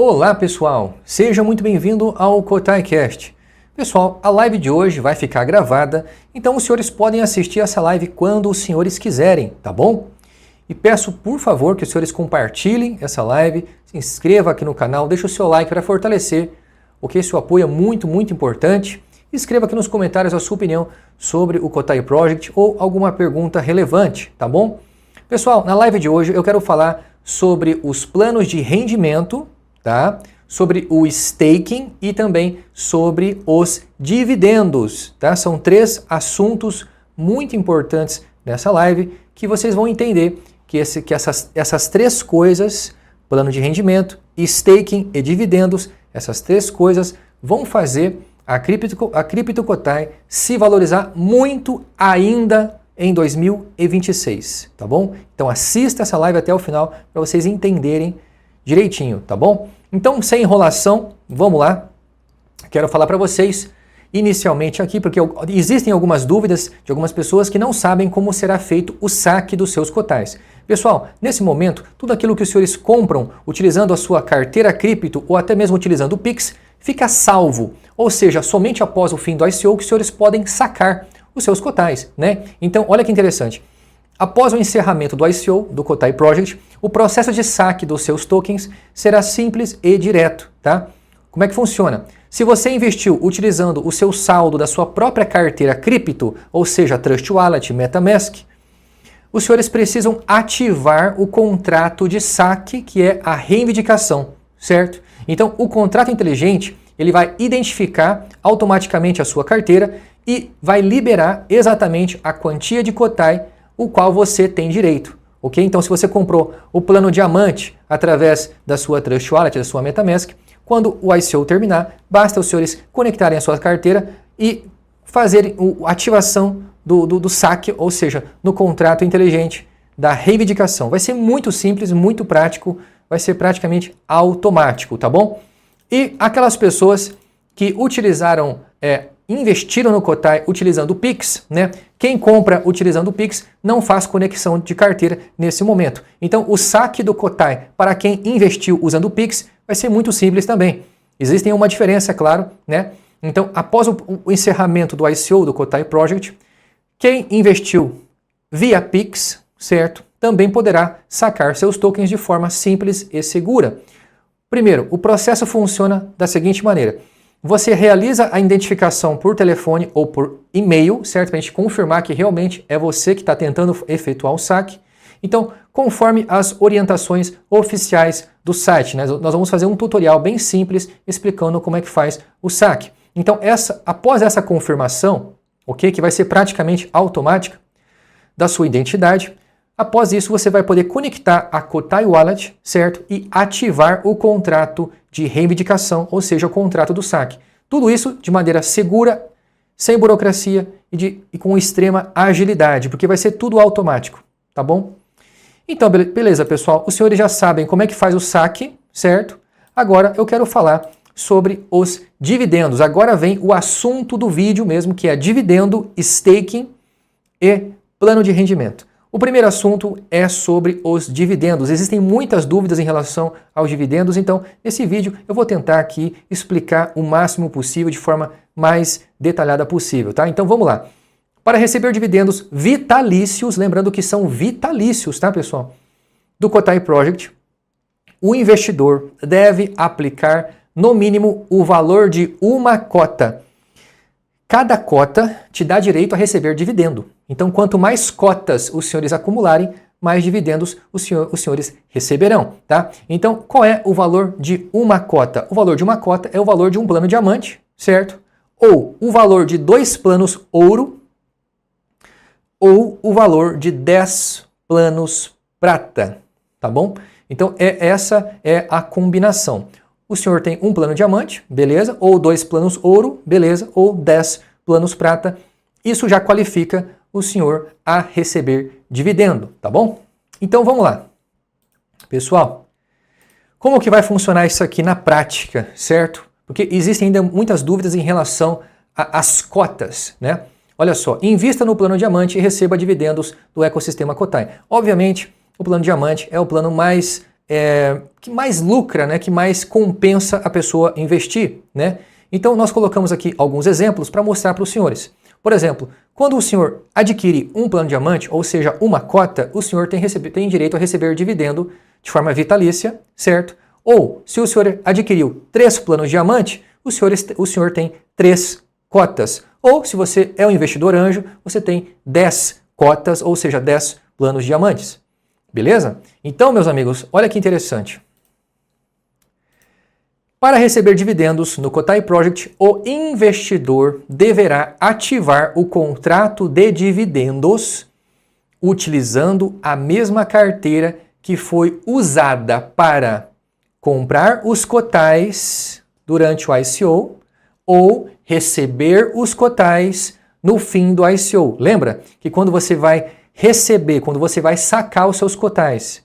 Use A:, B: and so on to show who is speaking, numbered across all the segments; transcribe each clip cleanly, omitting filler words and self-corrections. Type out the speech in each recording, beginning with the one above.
A: Olá pessoal, seja muito bem-vindo ao KotaiCast. Pessoal, a live de hoje vai ficar gravada, então os senhores podem assistir essa live quando os senhores quiserem, tá bom? E peço por favor que os senhores compartilhem essa live, se inscreva aqui no canal, deixe o seu like para fortalecer, ok? Seu apoio é muito importante. Escreva aqui nos comentários a sua opinião sobre o Kotai Project ou alguma pergunta relevante, tá bom? Pessoal, na live de hoje eu quero falar sobre os planos de rendimento, tá? Sobre o staking e também sobre os dividendos, tá? São três assuntos muito importantes nessa live que vocês vão entender que essas três coisas, plano de rendimento, staking e dividendos, essas três coisas vão fazer a Cripto Kotai se valorizar muito ainda em 2026, tá bom? Então assista essa live até o final para vocês entenderem direitinho, tá bom? Então, sem enrolação, vamos lá. Quero falar para vocês inicialmente aqui, porque existem algumas dúvidas de algumas pessoas que não sabem como será feito o saque dos seus cotais. Pessoal, nesse momento, tudo aquilo que os senhores compram utilizando a sua carteira cripto ou até mesmo utilizando o Pix, fica salvo. Ou seja, somente após o fim do ICO que os senhores podem sacar os seus cotais, né? Então, olha que interessante. Após o encerramento do ICO, do Kotai Project, o processo de saque dos seus tokens será simples e direto, tá? Como é que funciona? Se você investiu utilizando o seu saldo da sua própria carteira cripto, ou seja, Trust Wallet, MetaMask, os senhores precisam ativar o contrato de saque, que é a reivindicação, certo? Então, o contrato inteligente, ele vai identificar automaticamente a sua carteira e vai liberar exatamente a quantia de Kotai o qual você tem direito, ok? Então, se você comprou o plano diamante através da sua Trust Wallet, da sua MetaMask, quando o ICO terminar, basta os senhores conectarem a sua carteira e fazerem a ativação do saque, ou seja, no contrato inteligente da reivindicação. Vai ser muito simples, muito prático, vai ser praticamente automático, tá bom? E aquelas pessoas que investiram no Kotai utilizando o Pix, né? Quem compra utilizando o Pix não faz conexão de carteira nesse momento. Então, o saque do Kotai para quem investiu usando o Pix vai ser muito simples também. Existe uma diferença, é claro, né? Então, após o encerramento do ICO do Kotai Project, quem investiu via Pix, certo? Também poderá sacar seus tokens de forma simples e segura. Primeiro, o processo funciona da seguinte maneira. Você realiza a identificação por telefone ou por e-mail, certo? Para a gente confirmar que realmente é você que está tentando efetuar o saque. Então, conforme as orientações oficiais do site, né? Nós vamos fazer um tutorial bem simples explicando como é que faz o saque. Então, após essa confirmação, ok? Que vai ser praticamente automática da sua identidade, após isso você vai poder conectar a Kotai Wallet, certo? E ativar o contrato de reivindicação, ou seja, o contrato do saque. Tudo isso de maneira segura, sem burocracia e com extrema agilidade, porque vai ser tudo automático, tá bom? Então, beleza, pessoal, os senhores já sabem como é que faz o saque, certo? Agora eu quero falar sobre os dividendos. Agora vem o assunto do vídeo mesmo, que é dividendo, staking e plano de rendimento. O primeiro assunto é sobre os dividendos. Existem muitas dúvidas em relação aos dividendos, então nesse vídeo eu vou tentar aqui explicar o máximo possível de forma mais detalhada possível, tá? Então vamos lá. Para receber dividendos vitalícios, lembrando que são vitalícios, tá, pessoal? Do Kotai Project, o investidor deve aplicar no mínimo o valor de uma cota. Cada cota te dá direito a receber dividendo. Então, quanto mais cotas os senhores acumularem, mais dividendos os senhores receberão, tá? Então, qual é o valor de uma cota? O valor de uma cota é o valor de um plano diamante, certo? Ou o valor de 2 planos ouro, ou o valor de 10 planos prata, tá bom? Então, essa é a combinação. O senhor tem um plano diamante, beleza? Ou 2 planos ouro, beleza? Ou 10 planos prata. Isso já qualifica o senhor a receber dividendo, tá bom? Então vamos lá. Pessoal, como que vai funcionar isso aqui na prática, certo? Porque existem ainda muitas dúvidas em relação às cotas, né? Olha só, invista no plano diamante e receba dividendos do ecossistema Kotai. Obviamente, o plano diamante é o plano mais que mais lucra, né, que mais compensa a pessoa investir, né? Então nós colocamos aqui alguns exemplos para mostrar para os senhores. Por exemplo, quando o senhor adquire um plano diamante, ou seja, uma cota, o senhor tem direito a receber dividendo de forma vitalícia, certo? Ou, se o senhor adquiriu 3 planos diamante, o senhor tem 3 cotas. Ou, se você é um investidor anjo, você tem 10 cotas, ou seja, 10 planos diamantes. Beleza? Então, meus amigos, olha que interessante. Para receber dividendos no Cotai Project, o investidor deverá ativar o contrato de dividendos utilizando a mesma carteira que foi usada para comprar os cotais durante o ICO ou receber os cotais no fim do ICO. Lembra que quando você vai receber, quando você vai sacar os seus cotais,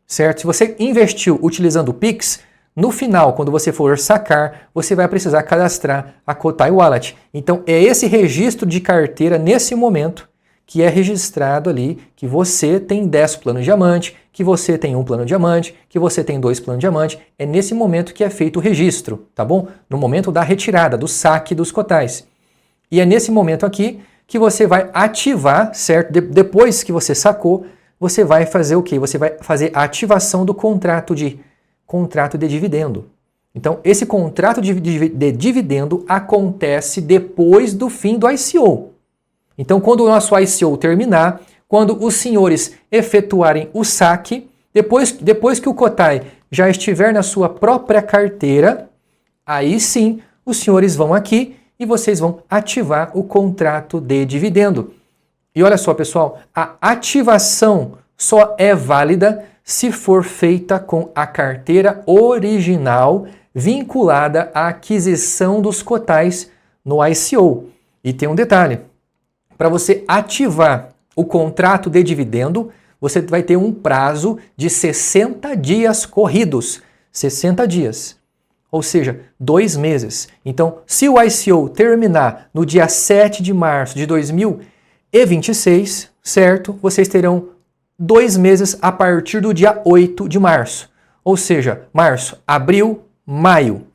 A: certo? Se você investiu utilizando o Pix, no final, quando você for sacar, você vai precisar cadastrar a Cotai Wallet. Então, é esse registro de carteira nesse momento que é registrado ali que você tem 10 planos diamante, que você tem 1 plano diamante, que você tem 2 planos diamante. É nesse momento que é feito o registro, tá bom? No momento da retirada, do saque dos cotais. E é nesse momento aqui que você vai ativar, certo? Depois que você sacou, você vai fazer o quê? Você vai fazer a ativação do contrato de dividendo. Então, esse contrato de dividendo acontece depois do fim do ICO. Então, quando o nosso ICO terminar, quando os senhores efetuarem o saque, depois que o Cotai já estiver na sua própria carteira, aí sim os senhores vão aqui e vocês vão ativar o contrato de dividendo. E olha só, pessoal, a ativação só é válida se for feita com a carteira original vinculada à aquisição dos cotais no ICO. E tem um detalhe, para você ativar o contrato de dividendo, você vai ter um prazo de 60 dias corridos, 60 dias, ou seja, 2 meses. Então, se o ICO terminar no dia 7 de março de 2026, certo? Vocês terão 2 meses a partir do dia 8 de março. Ou seja, março, abril, maio.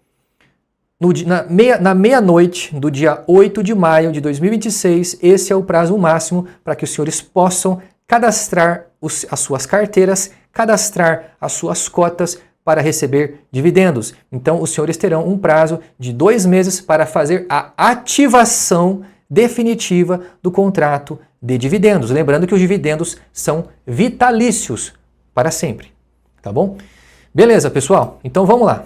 A: Na meia-noite do dia 8 de maio de 2026, esse é o prazo máximo para que os senhores possam cadastrar as suas carteiras, cadastrar as suas cotas para receber dividendos. Então, os senhores terão um prazo de 2 meses para fazer a ativação definitiva do contrato de dividendos. Lembrando que os dividendos são vitalícios para sempre, tá bom? Beleza, pessoal? Então vamos lá.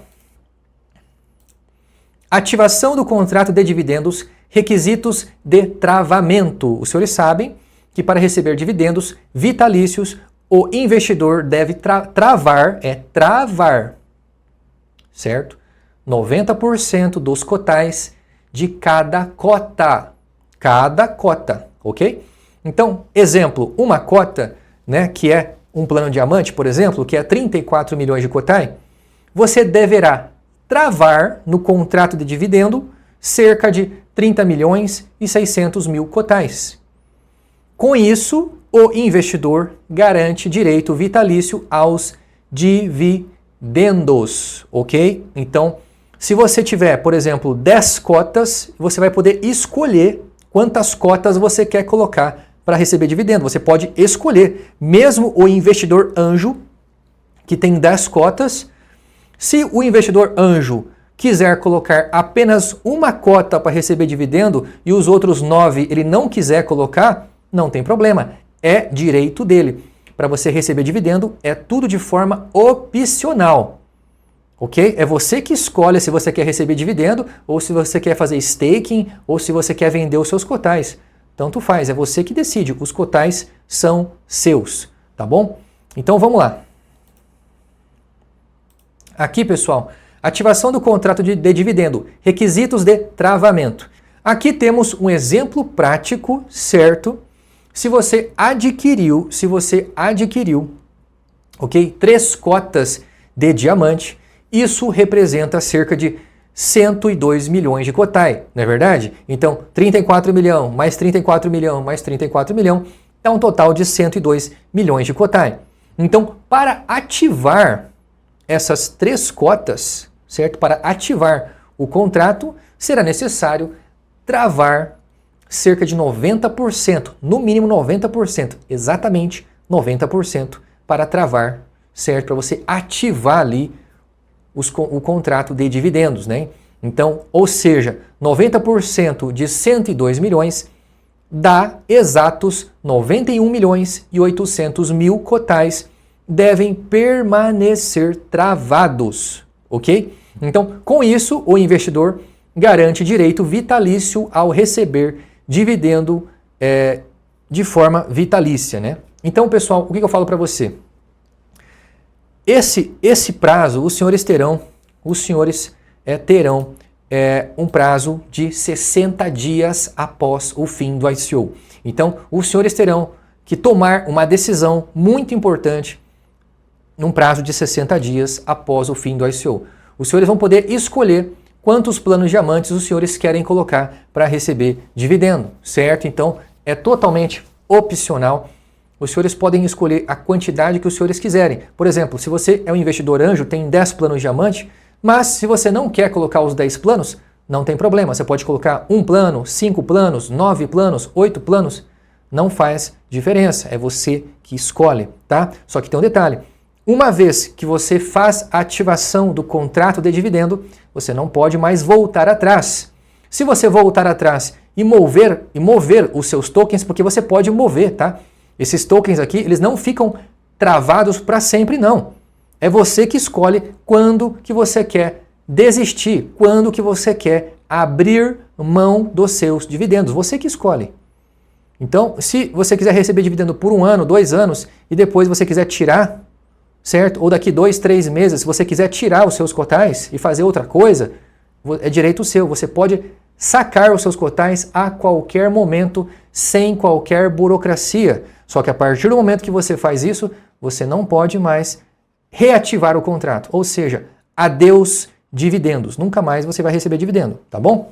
A: Ativação do contrato de dividendos, requisitos de travamento. Os senhores sabem que para receber dividendos vitalícios, o investidor deve travar, certo? 90% dos cotais de cada cota, ok? Então, exemplo, uma cota, né, que é um plano diamante, por exemplo, que é 34 milhões de cotai, você deverá travar no contrato de dividendo cerca de 30 milhões e 600 mil cotais. Com isso, o investidor garante direito vitalício aos dividendos, ok? Então, se você tiver, por exemplo, 10 cotas, você vai poder escolher quantas cotas você quer colocar para receber dividendo. Você pode escolher, mesmo o investidor anjo, que tem 10 cotas, se o investidor anjo quiser colocar apenas uma cota para receber dividendo e os outros 9 ele não quiser colocar, não tem problema. É direito dele. Para você receber dividendo, é tudo de forma opcional. Ok? É você que escolhe se você quer receber dividendo, ou se você quer fazer staking, ou se você quer vender os seus cotais. Tanto faz, é você que decide. Os cotais são seus, tá bom? Então vamos lá. Aqui, pessoal, ativação do contrato de dividendo, requisitos de travamento. Aqui temos um exemplo prático, certo? Se você adquiriu, ok, 3 cotas de diamante, isso representa cerca de 102 milhões de cotai, não é verdade? Então, 34 milhões, mais 34 milhões, mais 34 milhões, dá um total de 102 milhões de cotai. Então, para ativar essas 3 cotas, certo? Para ativar o contrato, será necessário travar cerca de 90%, no mínimo 90%, exatamente 90% para travar, certo? Para você ativar ali o contrato de dividendos, né? Então, ou seja, 90% de 102 milhões dá exatos 91 milhões e 800 mil cotais devem permanecer travados, ok? Então, com isso, o investidor garante direito vitalício ao receber dividendo de forma vitalícia, né? Então, pessoal, o que eu falo para você? Esse prazo, os senhores terão um prazo de 60 dias após o fim do ICO. Então, os senhores terão que tomar uma decisão muito importante num prazo de 60 dias após o fim do ICO. Os senhores vão poder escolher quantos planos diamantes os senhores querem colocar para receber dividendo, certo? Então, é totalmente opcional. Os senhores podem escolher a quantidade que os senhores quiserem. Por exemplo, se você é um investidor anjo, tem 10 planos diamante, mas se você não quer colocar os 10 planos, não tem problema. Você pode colocar 1 plano, 5 planos, 9 planos, 8 planos. Não faz diferença. É você que escolhe, tá? Só que tem um detalhe. Uma vez que você faz a ativação do contrato de dividendo, você não pode mais voltar atrás. Se você voltar atrás e mover os seus tokens, porque você pode mover, tá? Esses tokens aqui, eles não ficam travados para sempre, não. É você que escolhe quando que você quer desistir, quando que você quer abrir mão dos seus dividendos. Você que escolhe. Então, se você quiser receber dividendo por 1 ano, 2 anos, e depois você quiser tirar, certo? Ou daqui 2, 3 meses, se você quiser tirar os seus cotais e fazer outra coisa, é direito seu. Você pode sacar os seus cotais a qualquer momento, sem qualquer burocracia. Só que a partir do momento que você faz isso, você não pode mais reativar o contrato. Ou seja, adeus dividendos. Nunca mais você vai receber dividendo, tá bom?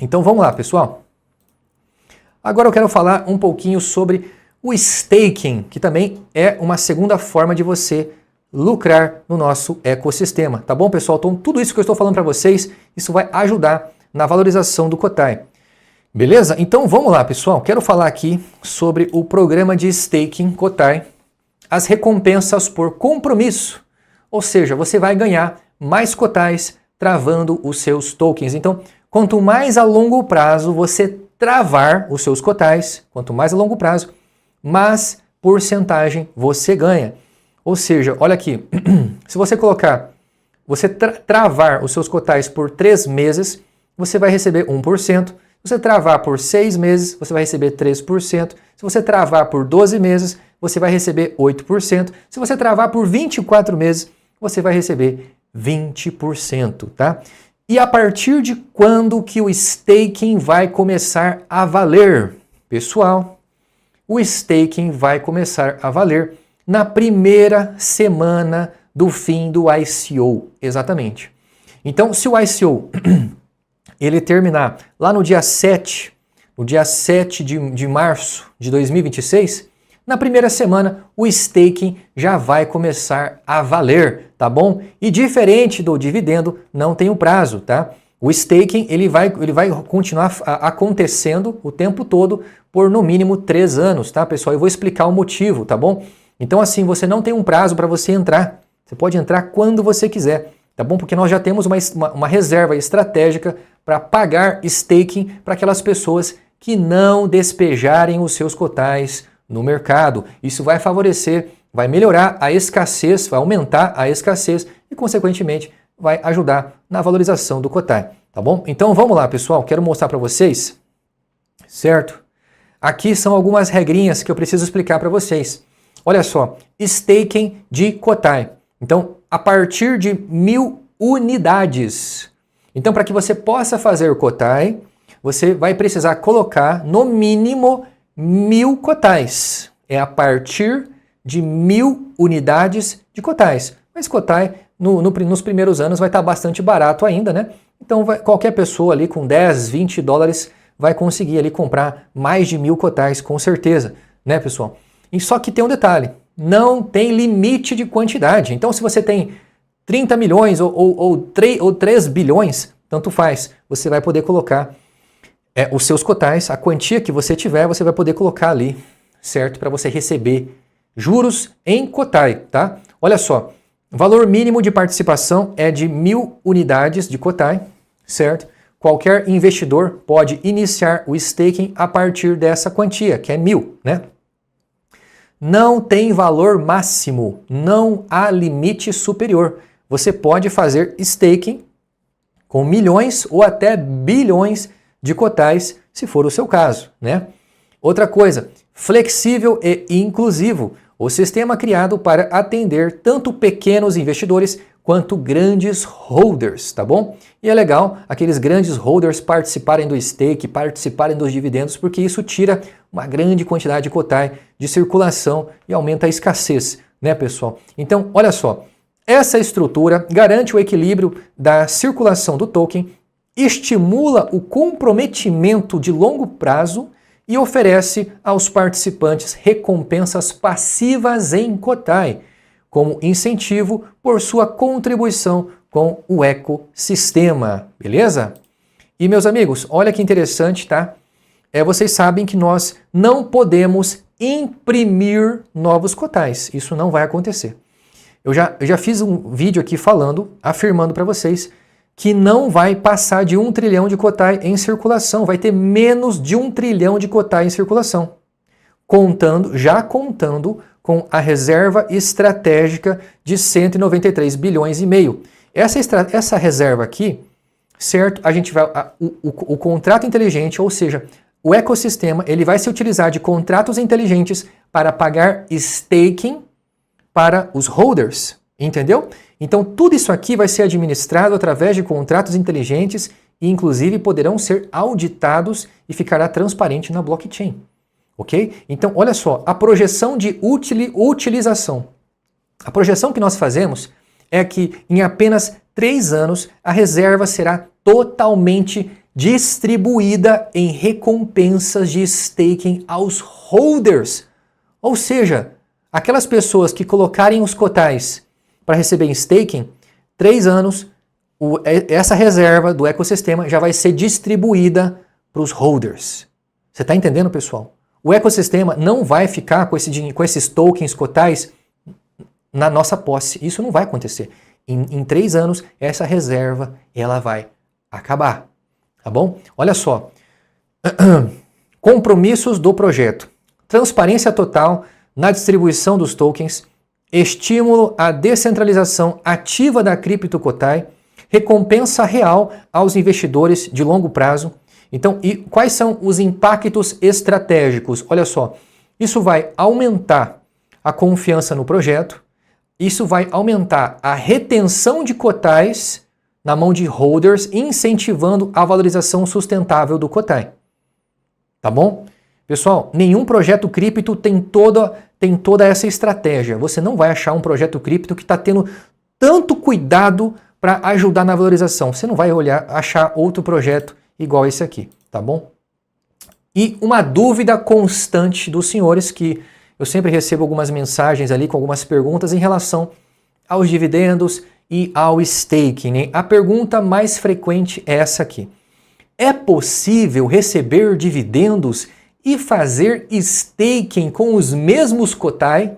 A: Então vamos lá, pessoal. Agora eu quero falar um pouquinho sobre o staking, que também é uma segunda forma de você lucrar no nosso ecossistema, tá bom, pessoal? Então tudo isso que eu estou falando para vocês, isso vai ajudar na valorização do Kotai. Beleza? Então vamos lá, pessoal. Quero falar aqui sobre o programa de staking Kotai, as recompensas por compromisso. Ou seja, você vai ganhar mais cotais travando os seus tokens. Então, quanto mais a longo prazo você travar os seus cotais, quanto mais a longo prazo, mais porcentagem você ganha. Ou seja, olha aqui, se você colocar, você travar os seus cotais por 3 meses, você vai receber 1%. Se você travar por 6 meses, você vai receber 3%. Se você travar por 12 meses, você vai receber 8%. Se você travar por 24 meses, você vai receber 20%, tá? E a partir de quando que o staking vai começar a valer? Pessoal, o staking vai começar a valer na primeira semana do fim do ICO, exatamente. Então, se o ICO ele terminar lá no dia 7 de março de 2026, na primeira semana o staking já vai começar a valer, tá bom? E diferente do dividendo, não tem um prazo, tá? O staking ele vai continuar acontecendo o tempo todo por no mínimo 3 anos, tá, pessoal? Eu vou explicar o motivo, tá bom? Então assim, você não tem um prazo para você entrar. Você pode entrar quando você quiser, tá bom? Porque nós já temos uma reserva estratégica para pagar staking para aquelas pessoas que não despejarem os seus cotais no mercado. Isso vai favorecer, vai melhorar a escassez, vai aumentar a escassez e, consequentemente, vai ajudar na valorização do Kotai, tá bom? Então vamos lá, pessoal, quero mostrar para vocês, certo? Aqui são algumas regrinhas que eu preciso explicar para vocês. Olha só, staking de Kotai. Então, a partir de 1000 unidades. Então, para que você possa fazer Kotai, você vai precisar colocar no mínimo 1000 cotais. É a partir de 1000 unidades de cotais. Mas Kotai, nos primeiros anos, vai estar bastante barato ainda, né? Então, qualquer pessoa ali com 10, 20 dólares vai conseguir ali comprar mais de 1000 cotais, com certeza, né, pessoal? E só que tem um detalhe, não tem limite de quantidade. Então, se você tem 30 milhões ou 3 bilhões, tanto faz. Você vai poder colocar os seus cotais, a quantia que você tiver, você vai poder colocar ali, certo? Para você receber juros em cotai, tá? Olha só, valor mínimo de participação é de 1.000 unidades de cotai, certo? Qualquer investidor pode iniciar o staking a partir dessa quantia, que é 1.000, né? Não tem valor máximo, não há limite superior. Você pode fazer staking com milhões ou até bilhões de cotais, se for o seu caso, né? Outra coisa, flexível e inclusivo. O sistema criado para atender tanto pequenos investidores quanto grandes holders, tá bom? E é legal aqueles grandes holders participarem do stake, participarem dos dividendos, porque isso tira uma grande quantidade de cotai de circulação e aumenta a escassez, né, pessoal? Então, olha só, essa estrutura garante o equilíbrio da circulação do token, estimula o comprometimento de longo prazo e oferece aos participantes recompensas passivas em cotai, como incentivo por sua contribuição com o ecossistema, beleza? E meus amigos, olha que interessante, tá? Vocês sabem que nós não podemos imprimir novos cotais, isso não vai acontecer. Eu já fiz um vídeo aqui afirmando para vocês que não vai passar de 1 trilhão de cotai em circulação, vai ter menos de 1 trilhão de cotai em circulação, já contando com a reserva estratégica de 193 bilhões e meio. Essa reserva aqui, certo? A gente vai o contrato inteligente, ou seja, o ecossistema, ele vai se utilizar de contratos inteligentes para pagar staking para os holders, entendeu? Então tudo isso aqui vai ser administrado através de contratos inteligentes e inclusive poderão ser auditados e ficará transparente na blockchain. Ok? Então, olha só, a projeção de utilização. A projeção que nós fazemos é que em apenas 3 anos a reserva será totalmente distribuída em recompensas de staking aos holders. Ou seja, aquelas pessoas que colocarem os cotais para receber em staking, 3 anos, essa reserva do ecossistema já vai ser distribuída para os holders. Você está entendendo, pessoal? O ecossistema não vai ficar com esses tokens cotais na nossa posse. Isso não vai acontecer. Em 3 anos, essa reserva ela vai acabar. Tá bom? Olha só. Compromissos do projeto. Transparência total na distribuição dos tokens. Estímulo à descentralização ativa da cripto cotai. Recompensa real aos investidores de longo prazo. Então, e quais são os impactos estratégicos? Olha só, isso vai aumentar a confiança no projeto, isso vai aumentar a retenção de cotais na mão de holders, incentivando a valorização sustentável do cotai. Tá bom? Pessoal, nenhum projeto cripto tem toda essa estratégia. Você não vai achar um projeto cripto que está tendo tanto cuidado para ajudar na valorização. Você não vai achar outro projeto igual esse aqui, tá bom? E uma dúvida constante dos senhores, que eu sempre recebo algumas mensagens ali com algumas perguntas em relação aos dividendos e ao staking, né? A pergunta mais frequente é essa aqui. É possível receber dividendos e fazer staking com os mesmos cotai?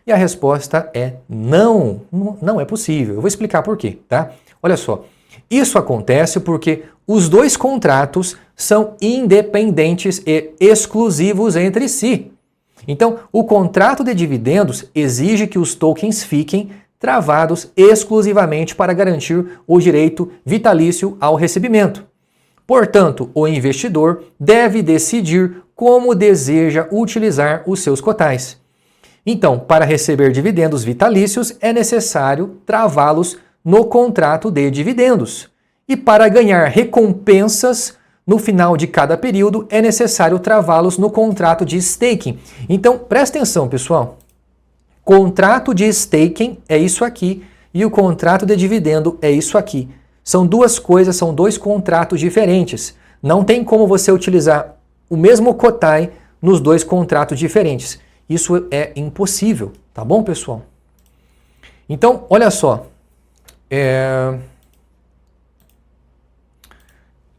A: E a resposta é não, não é possível. Eu vou explicar por quê, tá? Olha só, isso acontece porque os dois contratos são independentes e exclusivos entre si. Então, o contrato de dividendos exige que os tokens fiquem travados exclusivamente para garantir o direito vitalício ao recebimento. Portanto, o investidor deve decidir como deseja utilizar os seus cotais. Então, para receber dividendos vitalícios, é necessário travá-los no contrato de dividendos. E para ganhar recompensas no final de cada período, é necessário travá-los no contrato de staking. Então, presta atenção, pessoal. Contrato de staking é isso aqui e o contrato de dividendo é isso aqui. São duas coisas, são dois contratos diferentes. Não tem como você utilizar o mesmo cotai nos dois contratos diferentes. Isso é impossível, tá bom, pessoal? Então, olha só.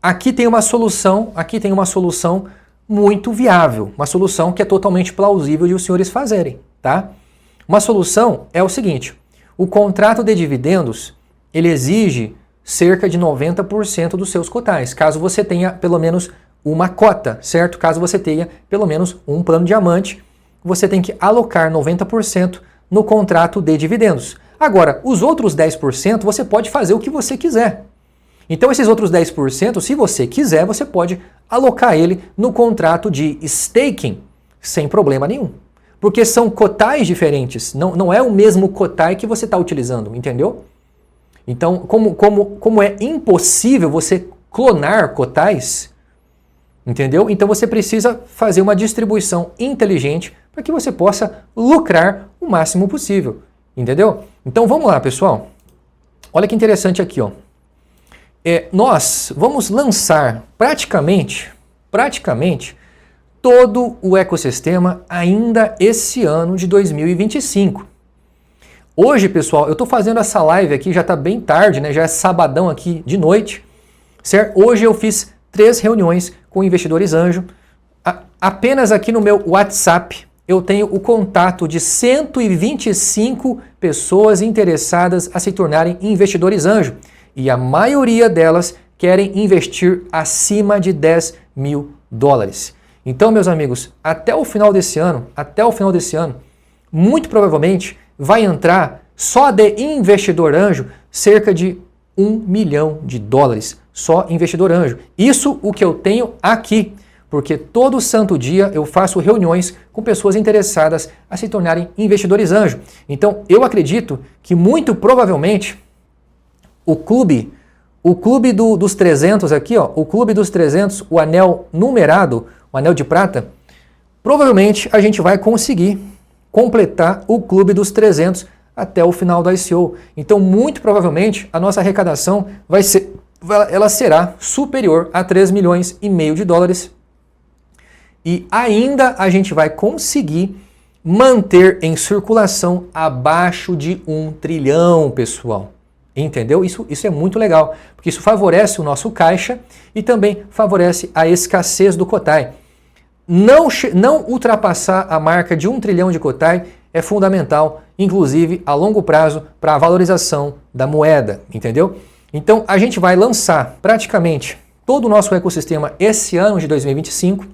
A: Aqui tem uma solução muito viável, uma solução que é totalmente plausível de os senhores fazerem, tá? Uma solução é o seguinte: o contrato de dividendos, ele exige cerca de 90% dos seus cotais, caso você tenha pelo menos uma cota, certo? Caso você tenha pelo menos um plano diamante, você tem que alocar 90% no contrato de dividendos. Agora, os outros 10% você pode fazer o que você quiser. Então, esses outros 10%, se você quiser, você pode alocar ele no contrato de staking sem problema nenhum. Porque são cotais diferentes, não é o mesmo cotai que você está utilizando, entendeu? Então, como é impossível você clonar cotais, entendeu? Então você precisa fazer uma distribuição inteligente para que você possa lucrar o máximo possível, entendeu? Então vamos lá, pessoal. Olha que interessante aqui, ó. Nós vamos lançar praticamente todo o ecossistema ainda esse ano de 2025. Hoje, pessoal, eu estou fazendo essa live aqui, já está bem tarde, né? Já é sabadão aqui de noite, certo? Hoje eu fiz 3 reuniões com investidores anjo. Apenas aqui no meu WhatsApp eu tenho o contato de 125 pessoas interessadas a se tornarem investidores anjo. E a maioria delas querem investir acima de 10 mil dólares. Então, meus amigos, até o final desse ano, muito provavelmente vai entrar só de investidor anjo cerca de 1 milhão de dólares. Só investidor anjo. Isso o que eu tenho aqui, porque todo santo dia eu faço reuniões com pessoas interessadas a se tornarem investidores anjo. Então, eu acredito que muito provavelmente o clube dos 300 aqui, ó, o clube dos 300, o anel numerado, o anel de prata, provavelmente a gente vai conseguir completar o clube dos 300 até o final do ICO. Então, muito provavelmente, a nossa arrecadação ela será superior a 3 milhões e meio de dólares. E ainda a gente vai conseguir manter em circulação abaixo de 1 trilhão, pessoal. Entendeu? Isso é muito legal, porque isso favorece o nosso caixa e também favorece a escassez do cotai. Não ultrapassar a marca de 1 trilhão de cotai é fundamental, inclusive a longo prazo, para a valorização da moeda, entendeu? Então a gente vai lançar praticamente todo o nosso ecossistema esse ano de 2025.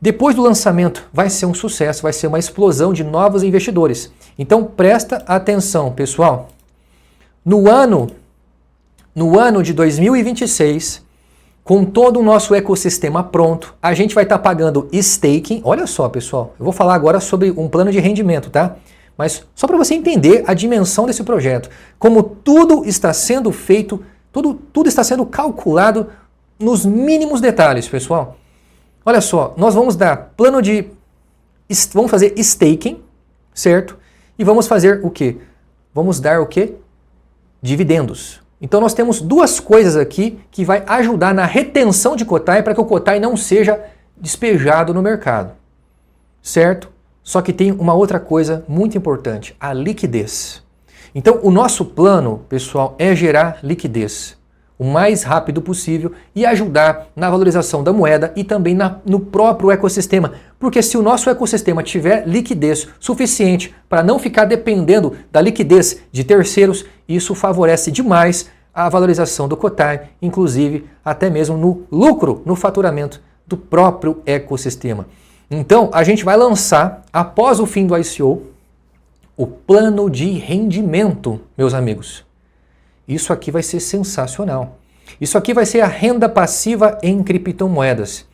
A: Depois do lançamento vai ser um sucesso, vai ser uma explosão de novos investidores. Então presta atenção, pessoal. No ano de 2026, com todo o nosso ecossistema pronto, a gente vai estar pagando staking. Olha só, pessoal, eu vou falar agora sobre um plano de rendimento, tá? Mas só para você entender a dimensão desse projeto, como tudo está sendo feito, tudo está sendo calculado nos mínimos detalhes, pessoal. Olha só, nós vamos dar vamos fazer staking, certo? E vamos fazer o quê? Vamos dar o quê? Dividendos. Então nós temos duas coisas aqui que vai ajudar na retenção de cotai para que o cotai não seja despejado no mercado, certo? Só que tem uma outra coisa muito importante, a liquidez. Então o nosso plano, pessoal, é gerar liquidez o mais rápido possível e ajudar na valorização da moeda e também no próprio ecossistema. Porque se o nosso ecossistema tiver liquidez suficiente para não ficar dependendo da liquidez de terceiros, isso favorece demais a valorização do cotai, inclusive até mesmo no lucro, no faturamento do próprio ecossistema. Então, a gente vai lançar, após o fim do ICO, o plano de rendimento, meus amigos. Isso aqui vai ser sensacional. Isso aqui vai ser a renda passiva em criptomoedas.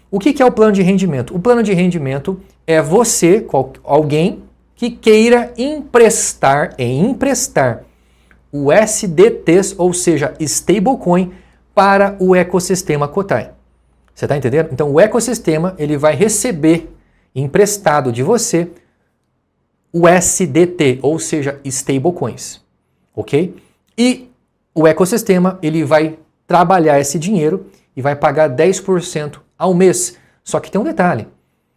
A: O que é o plano de rendimento? O plano de rendimento é você, alguém que queira emprestar USDTs, ou seja, stablecoin, para o ecossistema cotai. Você está entendendo? Então o ecossistema ele vai receber emprestado de você USDT, ou seja, stablecoins, ok? E o ecossistema ele vai trabalhar esse dinheiro e vai pagar 10% ao mês. Só que tem um detalhe.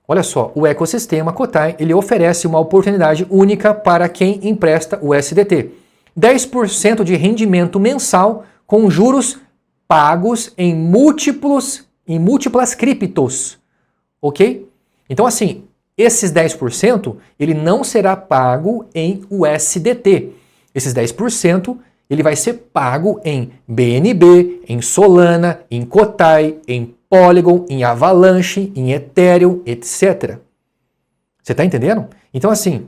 A: Olha só, o ecossistema cotai ele oferece uma oportunidade única para quem empresta o USDT. 10% de rendimento mensal com juros pagos em múltiplas criptos, ok? Então assim, esses 10% ele não será pago em USDT. Esses 10% ele vai ser pago em BNB, em Solana, em Kotai, em Polygon, em Avalanche, em Ethereum, etc. Você está entendendo? Então assim,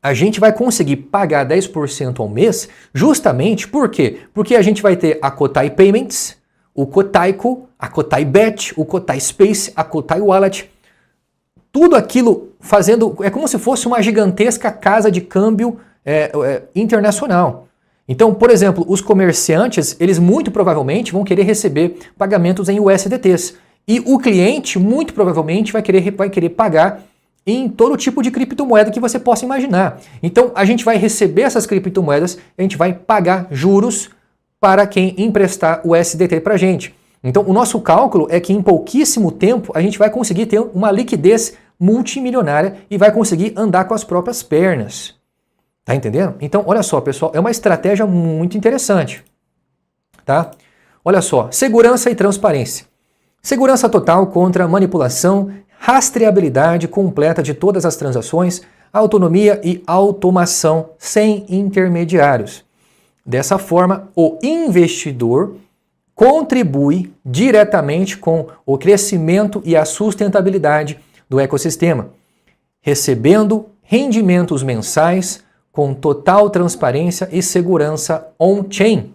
A: a gente vai conseguir pagar 10% ao mês justamente por quê? Porque a gente vai ter a Kotai Payments, o Kotaico, a Kotai Bet, o Kotai Space, a Kotai Wallet, tudo aquilo fazendo, é como se fosse uma gigantesca casa de câmbio internacional. Então, por exemplo, os comerciantes, eles muito provavelmente vão querer receber pagamentos em USDTs. E o cliente, muito provavelmente, vai querer pagar em todo tipo de criptomoeda que você possa imaginar. Então, a gente vai receber essas criptomoedas, a gente vai pagar juros para quem emprestar o USDT para a gente. Então, o nosso cálculo é que em pouquíssimo tempo a gente vai conseguir ter uma liquidez multimilionária e vai conseguir andar com as próprias pernas. Tá entendendo? Então, olha só, pessoal, é uma estratégia muito interessante, tá? Olha só, segurança e transparência. Segurança total contra manipulação, rastreabilidade completa de todas as transações, autonomia e automação sem intermediários. Dessa forma, o investidor contribui diretamente com o crescimento e a sustentabilidade do ecossistema, recebendo rendimentos mensais com total transparência e segurança on-chain.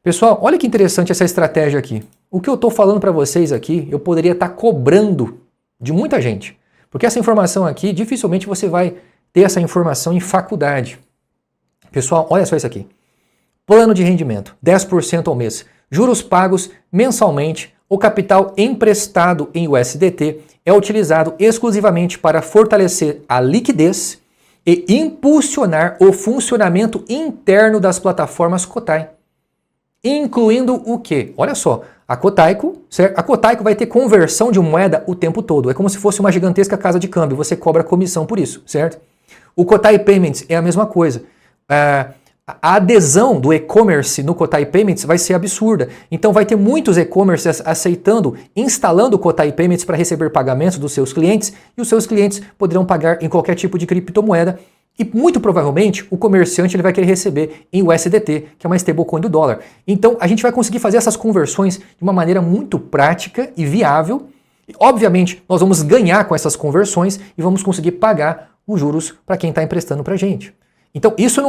A: Pessoal, olha que interessante essa estratégia aqui. O que eu estou falando para vocês aqui, eu poderia estar cobrando de muita gente. Porque essa informação aqui, dificilmente você vai ter essa informação em faculdade. Pessoal, olha só isso aqui. Plano de rendimento, 10% ao mês. Juros pagos mensalmente. O capital emprestado em USDT é utilizado exclusivamente para fortalecer a liquidez e impulsionar o funcionamento interno das plataformas Kotai. Incluindo o quê? Olha só, a Kotaico, certo? A Kotaico vai ter conversão de moeda o tempo todo. É como se fosse uma gigantesca casa de câmbio. Você cobra comissão por isso, certo? O Kotai Payments é a mesma coisa. A adesão do e-commerce no Kotai Payments vai ser absurda. Então vai ter muitos e-commerces aceitando, instalando o Kotai Payments para receber pagamentos dos seus clientes e os seus clientes poderão pagar em qualquer tipo de criptomoeda e muito provavelmente o comerciante ele vai querer receber em USDT, que é uma stablecoin do dólar. Então a gente vai conseguir fazer essas conversões de uma maneira muito prática e viável. E, obviamente nós vamos ganhar com essas conversões e vamos conseguir pagar os juros para quem está emprestando para a gente. Então isso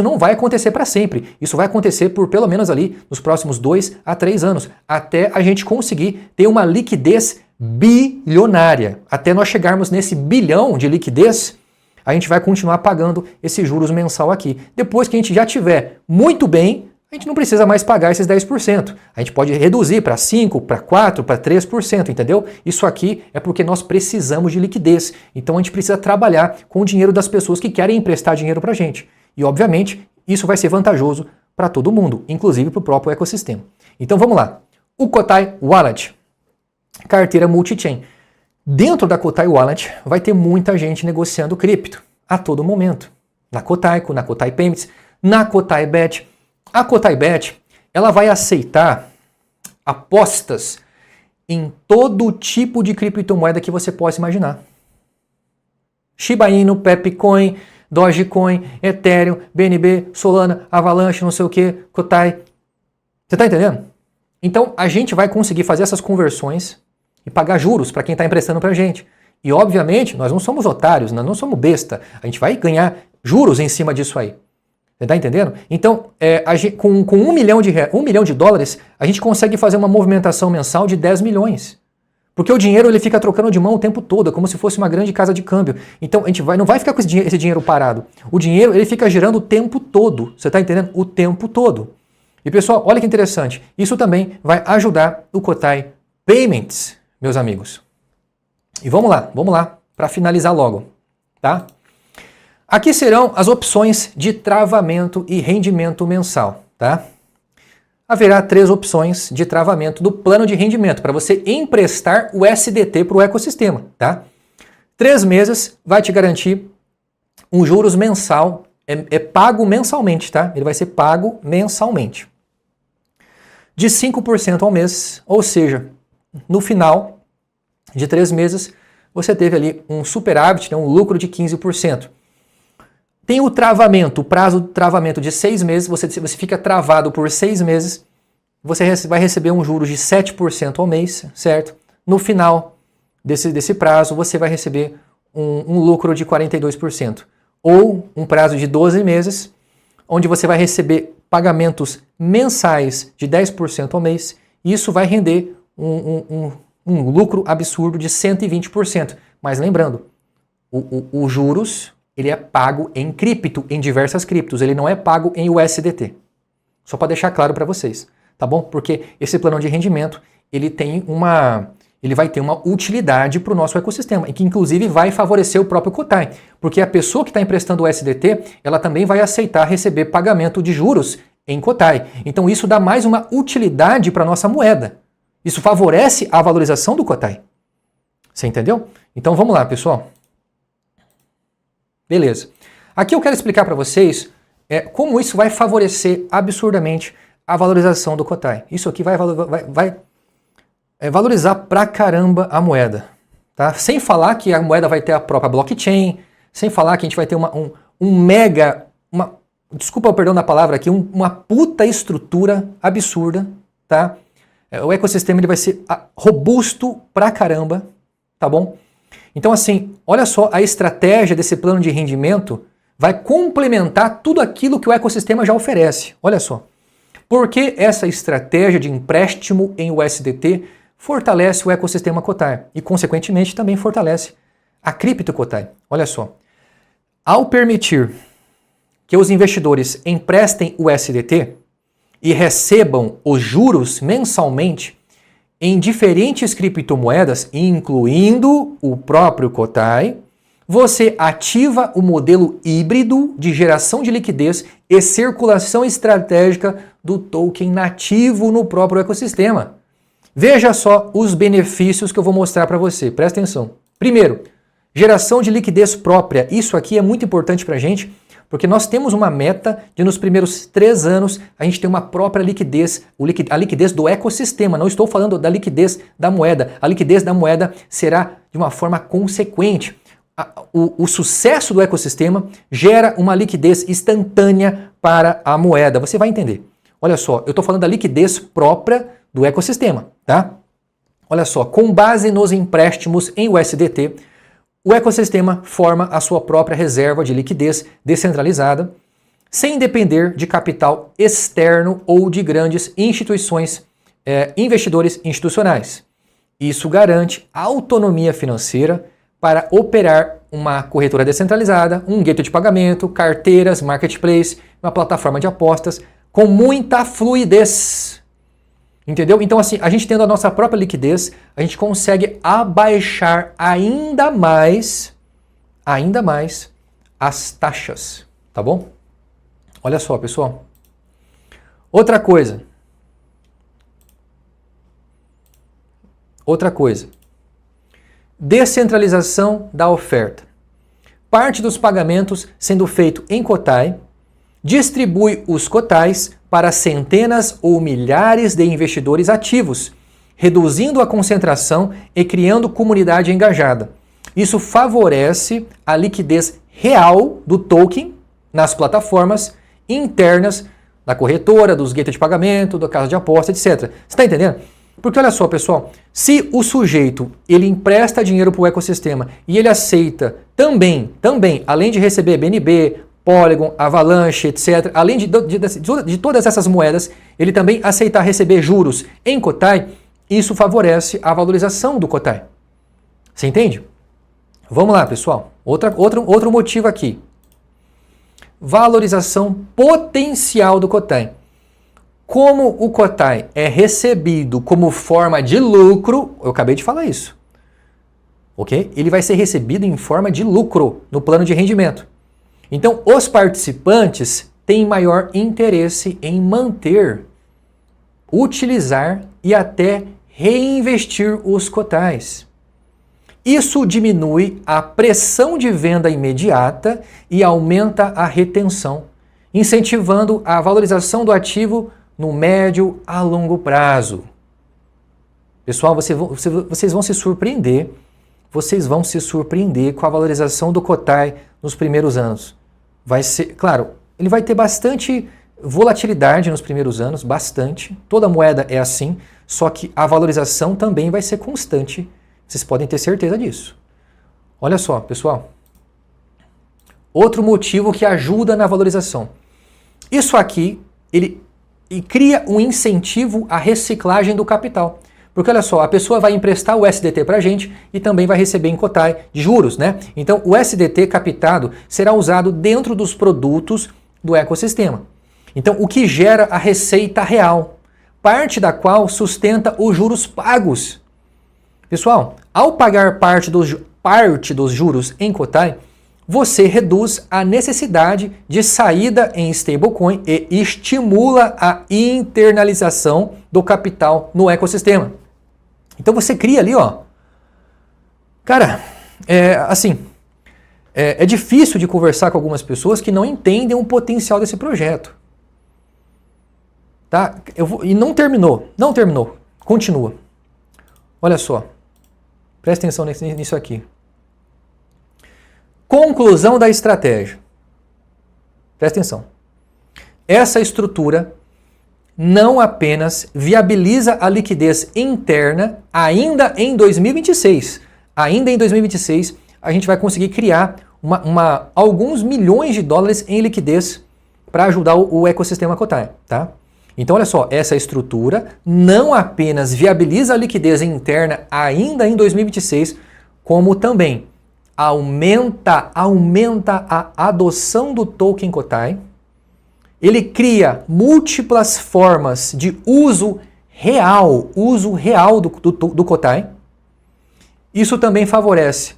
A: não vai acontecer para sempre. Isso vai acontecer por pelo menos ali nos próximos 2 a 3 anos, até a gente conseguir ter uma liquidez bilionária. Até nós chegarmos nesse bilhão de liquidez, a gente vai continuar pagando esses juros mensal aqui. Depois que a gente já tiver muito bem, a gente não precisa mais pagar esses 10%. A gente pode reduzir para 5%, para 4%, para 3%, entendeu? Isso aqui é porque nós precisamos de liquidez. Então a gente precisa trabalhar com o dinheiro das pessoas que querem emprestar dinheiro para a gente. E obviamente isso vai ser vantajoso para todo mundo, inclusive para o próprio ecossistema. Então vamos lá. O Kotai Wallet, carteira multi-chain. Dentro da Kotai Wallet vai ter muita gente negociando cripto a todo momento. Na Kotaico, na Kotai Payments, na Kotai Bet. A Kotai Bet, ela vai aceitar apostas em todo tipo de criptomoeda que você possa imaginar. Shiba Inu, Pepcoin, Dogecoin, Ethereum, BNB, Solana, Avalanche, não sei o que, Kotai. Você está entendendo? Então a gente vai conseguir fazer essas conversões e pagar juros para quem está emprestando para a gente. E obviamente nós não somos otários, nós não somos besta. A gente vai ganhar juros em cima disso aí. Você está entendendo? Então, com $1 milhão de dólares, a gente consegue fazer uma movimentação mensal de 10 milhões. Porque o dinheiro ele fica trocando de mão o tempo todo, como se fosse uma grande casa de câmbio. Então, a gente não vai ficar com esse dinheiro parado. O dinheiro ele fica girando o tempo todo. Você está entendendo? O tempo todo. E pessoal, olha que interessante. Isso também vai ajudar o Kotai Payments, meus amigos. E vamos lá, para finalizar logo, tá? Aqui serão as opções de travamento e rendimento mensal, tá? Haverá 3 opções de travamento do plano de rendimento para você emprestar o USDT para o ecossistema, tá? 3 meses vai te garantir um juros mensal é pago mensalmente, tá? Ele vai ser pago mensalmente. De 5% ao mês, ou seja, no final de 3 meses, você teve ali um superávit, né, um lucro de 15%. Tem o travamento, o prazo de travamento de 6 meses, você fica travado por 6 meses, você vai receber um juros de 7% ao mês, certo? No final desse prazo, você vai receber um lucro de 42%. Ou um prazo de 12 meses, onde você vai receber pagamentos mensais de 10% ao mês, e isso vai render um lucro absurdo de 120%. Mas lembrando, o juros ele é pago em cripto, em diversas criptos, ele não é pago em USDT. Só para deixar claro para vocês, tá bom? Porque esse plano de rendimento ele vai ter uma utilidade para o nosso ecossistema, e que inclusive vai favorecer o próprio Kotai, porque a pessoa que está emprestando o USDT, ela também vai aceitar receber pagamento de juros em Kotai. Então isso dá mais uma utilidade para a nossa moeda. Isso favorece a valorização do Kotai. Você entendeu? Então vamos lá, pessoal. Beleza. Aqui eu quero explicar para vocês como isso vai favorecer absurdamente a valorização do Kotai. Isso aqui vai valorizar pra caramba a moeda. Tá? Sem falar que a moeda vai ter a própria blockchain, sem falar que a gente vai ter desculpa o perdão da palavra aqui, uma puta estrutura absurda, tá? O ecossistema ele vai ser robusto pra caramba, tá bom? Então assim, olha só, a estratégia desse plano de rendimento vai complementar tudo aquilo que o ecossistema já oferece. Olha só. Porque essa estratégia de empréstimo em USDT fortalece o ecossistema Kotai e, consequentemente, também fortalece a cripto Kotai. Olha só. Ao permitir que os investidores emprestem o USDT e recebam os juros mensalmente em diferentes criptomoedas, incluindo o próprio Kotai, você ativa o modelo híbrido de geração de liquidez e circulação estratégica do token nativo no próprio ecossistema. Veja só os benefícios que eu vou mostrar para você. Presta atenção. Primeiro, geração de liquidez própria. Isso aqui é muito importante para a gente, porque nós temos uma meta de nos primeiros 3 anos a gente ter uma própria liquidez, a liquidez do ecossistema. Não estou falando da liquidez da moeda. A liquidez da moeda será de uma forma consequente. O sucesso do ecossistema gera uma liquidez instantânea para a moeda. Você vai entender. Olha só, eu estou falando da liquidez própria do ecossistema, tá? Olha só, com base nos empréstimos em USDT, o ecossistema forma a sua própria reserva de liquidez descentralizada, sem depender de capital externo ou de grandes instituições, investidores institucionais. Isso garante autonomia financeira para operar uma corretora descentralizada, um gateway de pagamento, carteiras, marketplace, uma plataforma de apostas com muita fluidez. Entendeu? Então assim, a gente tendo a nossa própria liquidez, a gente consegue abaixar ainda mais as taxas, tá bom? Olha só, pessoal. Outra coisa. Descentralização da oferta. Parte dos pagamentos sendo feito em Kotai, distribui os Kotais para centenas ou milhares de investidores ativos, reduzindo a concentração e criando comunidade engajada. Isso favorece a liquidez real do token nas plataformas internas da corretora, dos gateways de pagamento, da casa de aposta, etc. Você está entendendo? Porque olha só, pessoal, se o sujeito ele empresta dinheiro para o ecossistema e ele aceita também, além de receber BNB, Polygon, Avalanche, etc., além de todas essas moedas, ele também aceitar receber juros em Kotai, isso favorece a valorização do Kotai. Você entende? Vamos lá, pessoal. Outro motivo aqui. Valorização potencial do Kotai. Como o Kotai é recebido como forma de lucro, eu acabei de falar isso, ok? Ele vai ser recebido em forma de lucro no plano de rendimento. Então, os participantes têm maior interesse em manter, utilizar e até reinvestir os Kotais. Isso diminui a pressão de venda imediata e aumenta a retenção, incentivando a valorização do ativo no médio a longo prazo. Pessoal, vocês vão se surpreender. Vocês vão se surpreender com a valorização do Cotai nos primeiros anos. Vai ser, claro, ele vai ter bastante volatilidade nos primeiros anos, bastante. Toda moeda é assim, só que a valorização também vai ser constante. Vocês podem ter certeza disso. Olha só, pessoal. Outro motivo que ajuda na valorização. Isso aqui, ele cria um incentivo à reciclagem do capital. Porque olha só, a pessoa vai emprestar o SDT para a gente e também vai receber em Cotai de juros, né? Então o SDT captado será usado dentro dos produtos do ecossistema. Então o que gera a receita real, parte da qual sustenta os juros pagos. Pessoal, ao pagar parte dos juros em Cotai, você reduz a necessidade de saída em stablecoin e estimula a internalização do capital no ecossistema. Então você cria ali, ó. Cara, é difícil de conversar com algumas pessoas que não entendem o potencial desse projeto. Tá? E não terminou, continua. Olha só, presta atenção nisso aqui. Conclusão da estratégia. Presta atenção. Essa estrutura não apenas viabiliza a liquidez interna ainda em 2026. Ainda em 2026, a gente vai conseguir criar alguns milhões de dólares em liquidez para ajudar o ecossistema Cotai, tá? Então, olha só, essa estrutura não apenas viabiliza a liquidez interna ainda em 2026, como também aumenta a adoção do token Cotai. Ele cria múltiplas formas de uso real do Cotai. Isso também favorece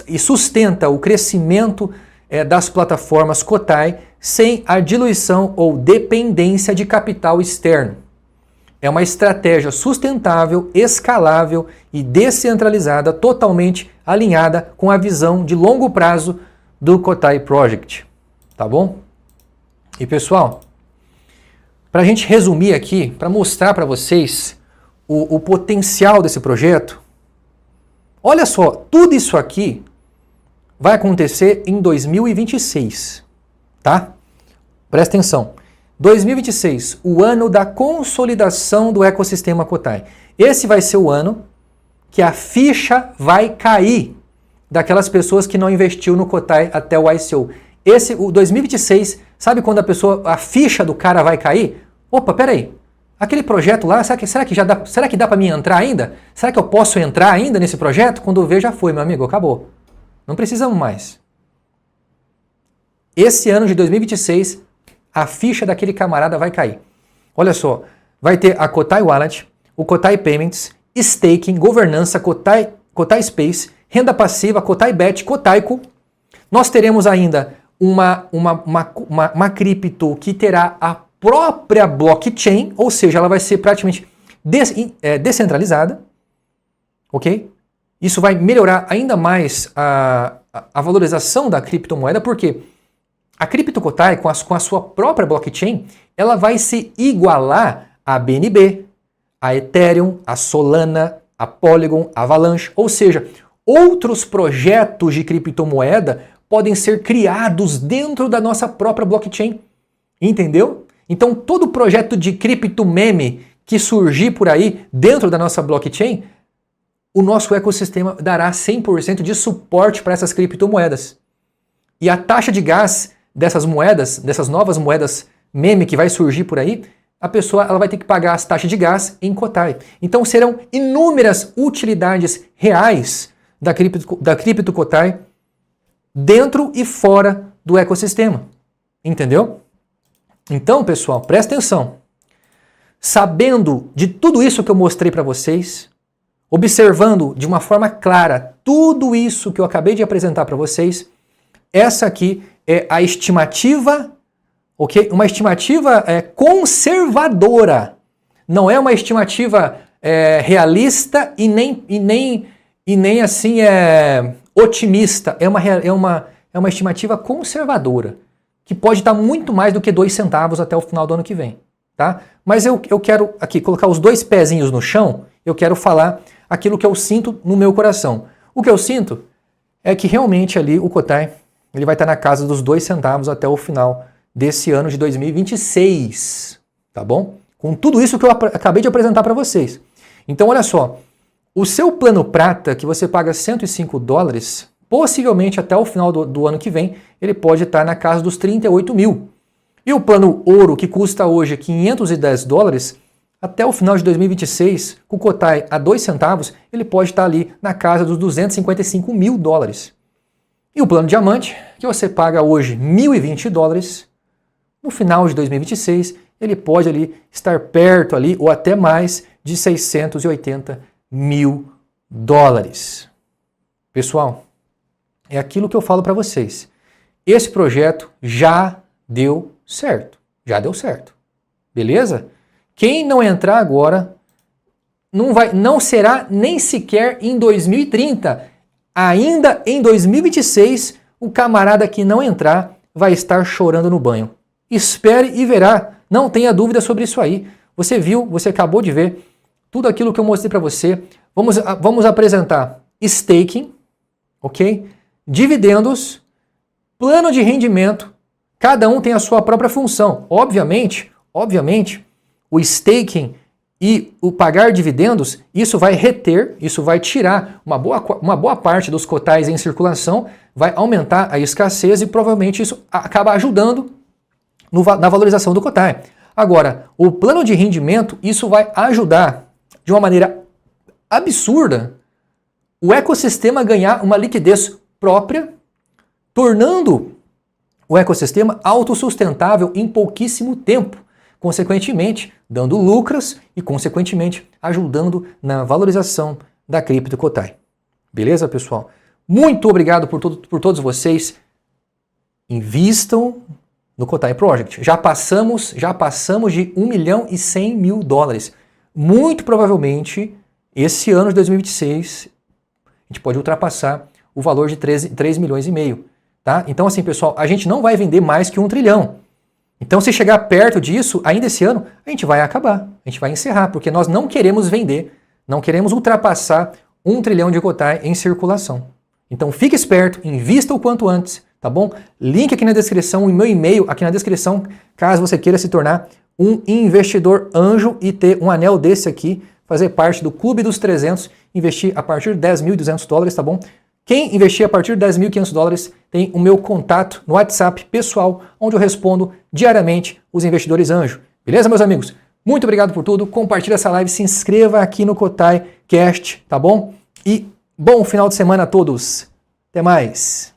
A: e sustenta o crescimento das plataformas Cotai sem a diluição ou dependência de capital externo. É uma estratégia sustentável, escalável e descentralizada, totalmente alinhada com a visão de longo prazo do Cotai Project. Tá bom? E pessoal, para a gente resumir aqui, para mostrar para vocês o potencial desse projeto, olha só, tudo isso aqui vai acontecer em 2026, tá? Presta atenção. 2026, o ano da consolidação do ecossistema Cotai. Esse vai ser o ano que a ficha vai cair daquelas pessoas que não investiu no Cotai até o ICO. O 2026, sabe quando a ficha do cara vai cair? Opa, peraí, aquele projeto lá, será que dá para mim entrar ainda? Será que eu posso entrar ainda nesse projeto? Quando eu ver, já foi, meu amigo, acabou. Não precisamos mais. Esse ano de 2026, a ficha daquele camarada vai cair. Olha só, vai ter a Cotai Wallet, o Cotai Payments, Staking, Governança, Cotai Space, Renda Passiva, Cotai Bet, Cotaico. Nós teremos ainda uma cripto que terá a própria blockchain, ou seja, ela vai ser praticamente descentralizada, ok? Isso vai melhorar ainda mais a valorização da criptomoeda, porque a cripto Cotai, com a sua própria blockchain, ela vai se igualar a BNB, a Ethereum, a Solana, a Polygon, a Avalanche, ou seja, outros projetos de criptomoeda podem ser criados dentro da nossa própria blockchain. Entendeu? Então, todo projeto de cripto meme que surgir por aí dentro da nossa blockchain, o nosso ecossistema dará 100% de suporte para essas criptomoedas. E a taxa de gás dessas moedas, dessas novas moedas meme que vai surgir por aí, a pessoa ela vai ter que pagar as taxas de gás em Cotai. Então serão inúmeras utilidades reais da cripto Cotai dentro e fora do ecossistema. Entendeu? Então, pessoal, presta atenção. Sabendo de tudo isso que eu mostrei para vocês, observando de uma forma clara tudo isso que eu acabei de apresentar para vocês, essa aqui é a estimativa, ok? Uma estimativa conservadora. Não é uma estimativa realista e e nem assim é otimista, é uma estimativa conservadora, que pode estar muito mais do que 2 centavos até o final do ano que vem. Tá? Mas eu quero aqui colocar os 2 pezinhos no chão, eu quero falar aquilo que eu sinto no meu coração. O que eu sinto é que realmente ali o Cotai ele vai estar na casa dos 2 centavos até o final desse ano de 2026, tá bom? Com tudo isso que eu acabei de apresentar para vocês. Então olha só, o seu plano prata, que você paga $105, possivelmente até o final do ano que vem, ele pode estar na casa dos 38 mil. E o plano ouro, que custa hoje $510, até o final de 2026, com o Cotai a 2 centavos, ele pode estar ali na casa dos $255 mil. E o plano diamante, que você paga hoje $1.020, no final de 2026, ele pode ali estar perto ali, ou até mais, de $680 mil. Pessoal, é aquilo que eu falo para vocês. Esse projeto já deu certo. Já deu certo. Beleza? Quem não entrar agora não será nem sequer em 2030. Ainda em 2026, o camarada que não entrar vai estar chorando no banho. Espere e verá. Não tenha dúvida sobre isso aí. Você viu, você acabou de ver tudo aquilo que eu mostrei para você. Vamos apresentar staking, ok? Dividendos, plano de rendimento. Cada um tem a sua própria função. Obviamente, o staking e o pagar dividendos, isso vai reter, isso vai tirar uma boa parte dos cotais em circulação, vai aumentar a escassez e provavelmente isso acaba ajudando na valorização do cotai. Agora, o plano de rendimento, isso vai ajudar de uma maneira absurda o ecossistema a ganhar uma liquidez própria, tornando o ecossistema autossustentável em pouquíssimo tempo, consequentemente dando lucros e consequentemente ajudando na valorização da cripto Cotai. Beleza, pessoal? Muito obrigado por todos vocês. Invistam no Cotai Project. Já passamos de $1.100.000. Muito provavelmente, esse ano de 2026, a gente pode ultrapassar o valor de 3 milhões e meio. Tá? Então, assim, pessoal, a gente não vai vender mais que 1 trilhão. Então, se chegar perto disso, ainda esse ano, a gente vai acabar, a gente vai encerrar, porque nós não queremos vender, não queremos ultrapassar 1 trilhão de Cotai em circulação. Então, fique esperto, invista o quanto antes, tá bom? Link aqui na descrição, o meu e-mail aqui na descrição, caso você queira se tornar um investidor anjo e ter um anel desse aqui, fazer parte do Clube dos 300, investir a partir de $10.200, tá bom? Quem investir a partir de $10.500 tem o meu contato no WhatsApp pessoal, onde eu respondo diariamente os investidores anjo. Beleza, meus amigos? Muito obrigado por tudo. Compartilhe essa live, se inscreva aqui no Cotai Cast, tá bom? E bom final de semana a todos. Até mais.